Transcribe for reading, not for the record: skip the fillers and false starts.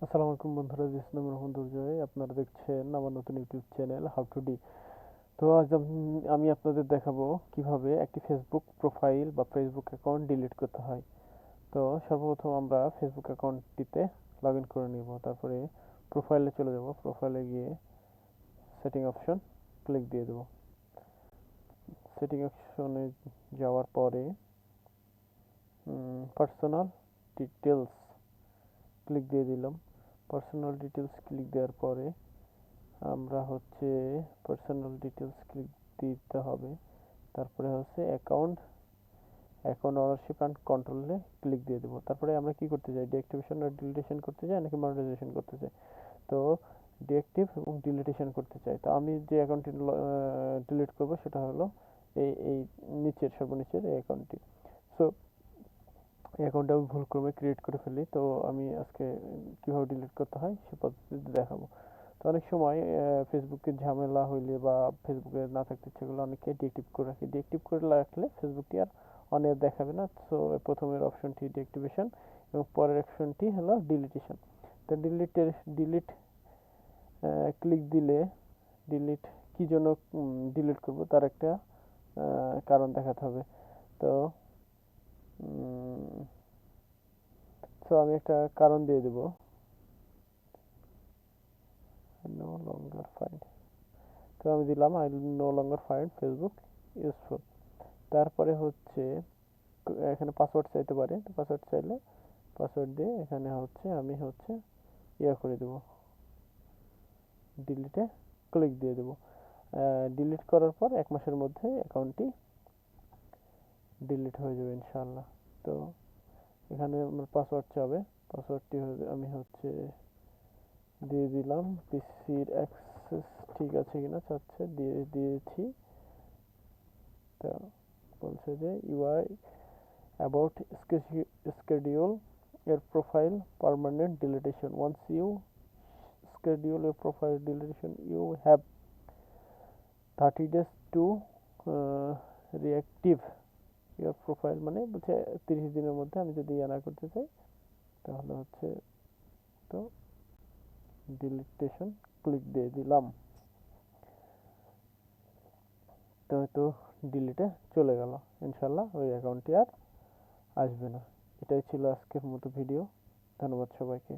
আসসালামু আলাইকুম বন্ধুরা, জিসনাম রহমান দুর্জয়। আপনারা দেখছেন আমার নতুন YouTube channel how to D. তো আজ আমি আপনাদের দেখাবো কিভাবে একটি ফেসবুক প্রোফাইল বা ফেসবুক অ্যাকাউন্ট ডিলিট করতে হয়। তো সর্বপ্রথম আমরা ফেসবুক অ্যাকাউন্টটিতে লগ ইন করে নিব। তারপরে প্রোফাইলে চলে যাব। প্রোফাইলে গিয়ে সেটিং অপশন ক্লিক দিয়ে দেব। সেটিং অপশনে যাওয়ার পরে পার্সোনাল ডিটেলস ক্লিক দিয়ে দিলাম। পার্সোনাল ডিটেলস ক্লিক দেওয়ার পরে আমরা পার্সোনাল ডিটেলস ক্লিক দিতে হবে। তারপরে অ্যাকাউন্ট ওনারশিপ অ্যান্ড কন্ট্রোলে ক্লিক দিয়ে দেবো। তারপরে আমরা কি করতে চাই, ডিঅ্যাক্টিভেশন আর ডিলিটেশন করতে চাই নাকি মনিটাইজেশন করতে চাই। তো ডিঅ্যাক্টিভ এবং ডিলিটেশন করতে চাই। তো আমি যে অ্যাকাউন্টটি ডিলিট করব সেটা হলো এই সর্বনিচের এই অ্যাকাউন্টটি। সো এই অ্যাকাউন্টটা আমি ভুলক্রমে ক্রিয়েট করে ফেলি। তো আমি আজকে কীভাবে ডিলিট করতে হয় সে পদ্ধতিতে দেখাবো। তো অনেক সময় ফেসবুকের ঝামেলা হইলে বা ফেসবুকে না থাকতে ইচ্ছে করলে অনেকে ডিএক্টিভ করে রাখে। ডিএক্টিভ করে রাখলে ফেসবুকটি আর অন এয়ার দেখাবে না। সো প্রথমের অপশনটি ডিএক্টিভেশন এবং পরের অপশনটি হলো ডিলিটেশন। তো ডিলিট ক্লিক দিলে ডিলিট কী জন্য ডিলিট করব তার একটা কারণ দেখাতে হবে। তো আমি একটা কারণ দিয়ে দেবো, নো লঙ্গার ফাইন্ড। তো আমি দিলাম I no longer find Facebook useful. তারপরে এখানে পাসওয়ার্ড চাইতে পারে। তো পাসওয়ার্ড চাইলে পাসওয়ার্ড দিয়ে এখানে আমি ইয়ে করে দেবো, ডিলিটে ক্লিক দিয়ে দেবো। ডিলিট করার পর 1 মাসের মধ্যে অ্যাকাউন্টটি ডিলিট হয়ে যাবে ইনশাআল্লাহ। তো এখানে আমার পাসওয়ার্ড চাবে। পাসওয়ার্ডটি আমি দিয়ে দিলাম। পিসির অ্যাক্সেস ঠিক আছে কিনা চাচ্ছে, দিয়েছি। তো বলছে যে you are about schedule your profile permanent deletion. Once you schedule your profile deletion, you have 30 days to reactive your profile। মানে বলছে 30 দিনের মধ্যে আমি যদি না করতে চাই তাহলে তো ডিলিটেশন ক্লিক দিয়ে দিলাম। তো ডিলিটে চলে গেল ইনশাল্লাহ, ওই অ্যাকাউন্টটি আর আসবে না। এটাই ছিল আজকের মতো ভিডিও। ধন্যবাদ সবাইকে।